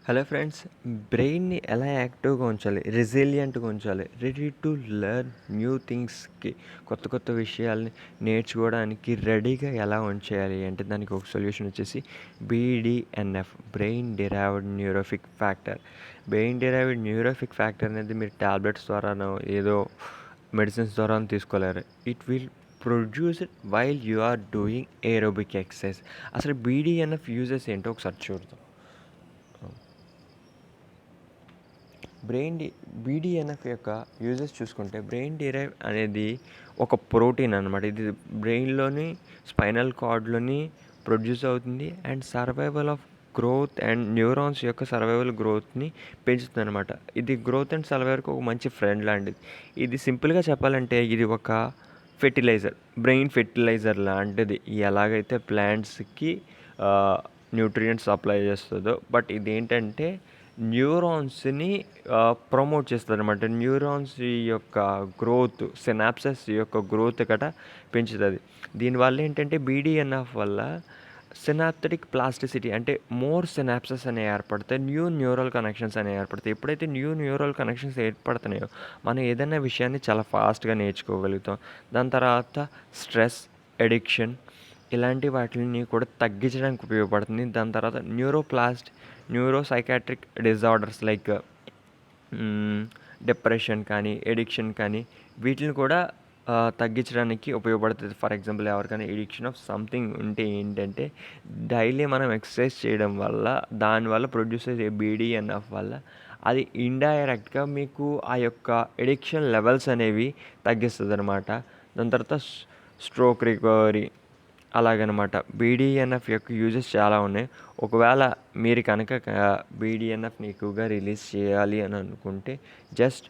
Hello friends, బ్రెయిన్‌ని ఎలా యాక్టివ్‌గా ఉంచాలి? రెసిలియంట్‌గా ఉంచాలి. రెడీ టు లెర్న్ న్యూ థింగ్స్‌కి కొత్త కొత్త విషయాల్ని నేర్చుకోవడానికి రెడీగా ఎలా ఉంచేయాలి అంటే దానికి ఒక సొల్యూషన్ వచ్చేసి BDNF, brain derived neurotrophic factor. Brain derived neurotrophic factor అనేది మీరు టాబ్లెట్స్ ద్వారానో ఏదో మెడిసిన్స్ ద్వారానో తీసుకోలేరు. It will produce it while you are doing aerobic exercise. అసలు బీడీఎన్ఎఫ్ యూజెస్ ఏంటో ఒకసారి చూద్దాం. బ్రెయిన్ బీడీఎన్ఎఫ్ యొక్క యూజెస్ చూసుకుంటే బ్రెయిన్ డిరైవ్ అనేది ఒక ప్రోటీన్ అనమాట. ఇది బ్రెయిన్లోని స్పైనల్ కార్డ్లోని ప్రొడ్యూస్ అవుతుంది and survival of growth and neurons యొక్క సర్వైవల్ గ్రోత్ని పెంచుతుంది అనమాట. ఇది గ్రోత్ అండ్ సర్వైవల్కి ఒక మంచి ఫ్రెండ్ లాంటిది. ఇది సింపుల్గా చెప్పాలంటే ఇది ఒక ఫెర్టిలైజర్, బ్రెయిన్ ఫెర్టిలైజర్ లాంటిది. ఎలాగైతే ప్లాంట్స్కి న్యూట్రియంట్స్ సప్లై చేస్తుందో, బట్ ఇదేంటంటే న్యూరాన్స్ని ప్రమోట్ చేస్తుందన్నమాట. న్యూరాన్స్ యొక్క గ్రోత్, సినాప్సెస్ యొక్క గ్రోత్ గట పెంచుతుంది. దీనివల్ల ఏంటంటే బీడీఎన్ఎఫ్ వల్ల సినాప్టిక్ ప్లాస్టిసిటీ అంటే మోర్ సినాప్సెస్ అనేవి ఏర్పడతాయి, న్యూ న్యూరల్ కనెక్షన్స్ అనేవి ఏర్పడతాయి. ఎప్పుడైతే న్యూ న్యూరల్ కనెక్షన్స్ ఏర్పడుతున్నాయో మనం ఏదైనా విషయాన్ని చాలా ఫాస్ట్గా నేర్చుకోగలుగుతాం. దాని తర్వాత స్ట్రెస్, ఎడిక్షన్ ఇలాంటి వాటిని కూడా తగ్గించడానికి ఉపయోగపడుతుంది. దాని తర్వాత న్యూరోసైకాట్రిక్ డిజార్డర్స్ లైక్ డిప్రెషన్ కానీ, ఎడిక్షన్ కానీ వీటిని కూడా తగ్గించడానికి ఉపయోగపడుతుంది. ఫర్ ఎగ్జాంపుల్ ఎవరికైనా ఎడిక్షన్ ఆఫ్ సంథింగ్ ఉంటే ఏంటంటే డైలీ మనం ఎక్సర్సైజ్ చేయడం వల్ల దానివల్ల ప్రొడ్యూస్ అయ్యే బీడీఎన్ఎఫ్ వల్ల అది ఇండైరెక్ట్గా మీకు ఆ యొక్క ఎడిక్షన్ లెవెల్స్ అనేవి తగ్గిస్తుంది అనమాట. దాని తర్వాత స్ట్రోక్ రికవరీ అలాగనమాట. బీడీఎన్ఎఫ్ యొక్క యూజెస్ చాలా ఉన్నాయి. ఒకవేళ మీరు కనుక బీడీఎన్ఎఫ్ని ఎక్కువగా రిలీజ్ చేయాలి అని అనుకుంటే జస్ట్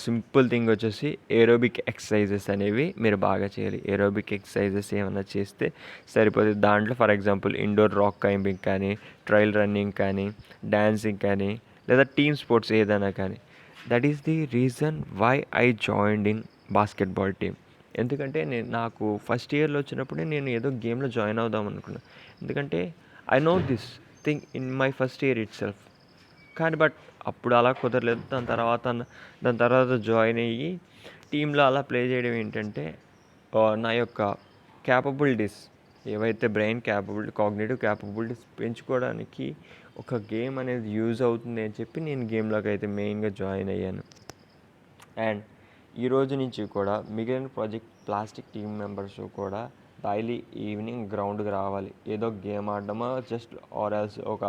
సింపుల్ థింగ్ వచ్చేసి ఏరోబిక్ ఎక్సర్సైజెస్ అనేవి మీరు బాగా చేయాలి. ఏరోబిక్ ఎక్సర్సైజెస్ ఏమైనా చేస్తే సరిపోతుంది. దాంట్లో for example indoor rock climbing కానీ, ట్రైల్ రన్నింగ్ కానీ, డ్యాన్సింగ్ కానీ, లేదా టీమ్ స్పోర్ట్స్ ఏదైనా కానీ. That is the reason why I joined in basketball team. ఎందుకంటే నాకు ఫస్ట్ ఇయర్లో వచ్చినప్పుడే నేను ఏదో గేమ్లో జాయిన్ అవుదాం అనుకున్నాను. ఎందుకంటే I know this thing in my first year it self. కానీ బట్ అప్పుడు అలా కుదరలేదు. దాని తర్వాత జాయిన్ అయ్యి టీంలో అలా ప్లే చేయడం ఏంటంటే నా యొక్క క్యాపబిలిటీస్ ఏవైతే బ్రెయిన్ కాగ్నిటివ్ క్యాపబిలిటీస్ పెంచుకోవడానికి ఒక గేమ్ అనేది యూజ్ అవుతుంది అని చెప్పి నేను గేమ్లోకి అయితే మెయిన్గా జాయిన్ అయ్యాను. అండ్ ఈరోజు నుంచి కూడా మిగిలిన ప్రాజెక్ట్ ప్లాస్టిక్ టీమ్ మెంబర్స్ కూడా డైలీ ఈవినింగ్ గ్రౌండ్కి రావాలి. ఏదో గేమ్ ఆడడమో జస్ట్ ఆర్ ఎల్స్ ఒక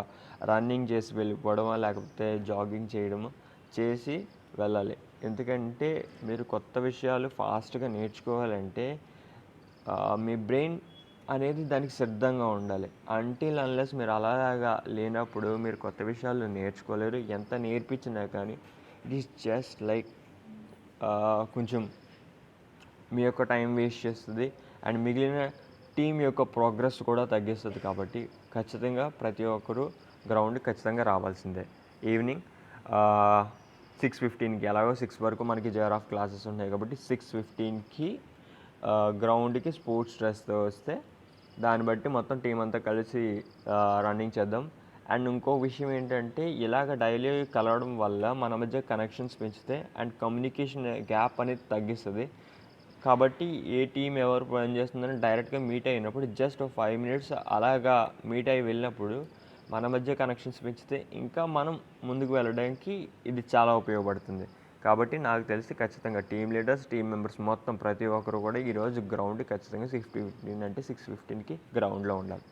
రన్నింగ్ చేసి వెళ్ళిపోవడమో లేకపోతే జాగింగ్ చేయడమో చేసి వెళ్ళాలి. ఎందుకంటే మీరు కొత్త విషయాలు ఫాస్ట్గా నేర్చుకోవాలంటే మీ బ్రెయిన్ అనేది దానికి సిద్ధంగా ఉండాలి. అంటిల్ అన్లెస్ మీరు అలాగా లేనప్పుడు మీరు కొత్త విషయాలు నేర్చుకోలేరు. ఎంత నేర్పించినా కానీ ఇట్ ఈస్ జస్ట్ లైక్ కొంచెం మీ యొక్క టైం వేస్ట్ చేస్తుంది అండ్ మిగిలిన టీం యొక్క ప్రోగ్రెస్ కూడా తగ్గిస్తుంది. కాబట్టి ఖచ్చితంగా ప్రతి ఒక్కరూ గ్రౌండ్కి ఖచ్చితంగా రావాల్సిందే. ఈవినింగ్ 6:15కి ఎలాగో 6 వరకు మనకి జేఆర్ ఆఫ్ క్లాసెస్ ఉన్నాయి కాబట్టి 6:15కి గ్రౌండ్కి స్పోర్ట్స్ డ్రెస్తో వస్తే దాన్ని బట్టి మొత్తం టీం అంతా కలిసి రన్నింగ్ చేద్దాం. అండ్ ఇంకో విషయం ఏంటంటే ఇలాగ డైలీ కలవడం వల్ల మన మధ్య కనెక్షన్స్ పెంచితే అండ్ కమ్యూనికేషన్ గ్యాప్ అనేది తగ్గిస్తుంది. కాబట్టి ఏ టీం ఎవరు పని చేస్తుందని డైరెక్ట్గా మీట్ అయినప్పుడు జస్ట్ 5 మినిట్స్ అలాగా మీట్ అయ్యి వెళ్ళినప్పుడు మన మధ్య కనెక్షన్స్ పెంచితే ఇంకా మనం ముందుకు వెళ్ళడానికి ఇది చాలా ఉపయోగపడుతుంది. కాబట్టి నాకు తెలిసి ఖచ్చితంగా టీమ్ లీడర్స్, టీమ్ మెంబర్స్ మొత్తం ప్రతి ఒక్కరు కూడా ఈరోజు గ్రౌండ్ ఖచ్చితంగా 6:15 అంటే 6:15కి గ్రౌండ్లో ఉండాలి.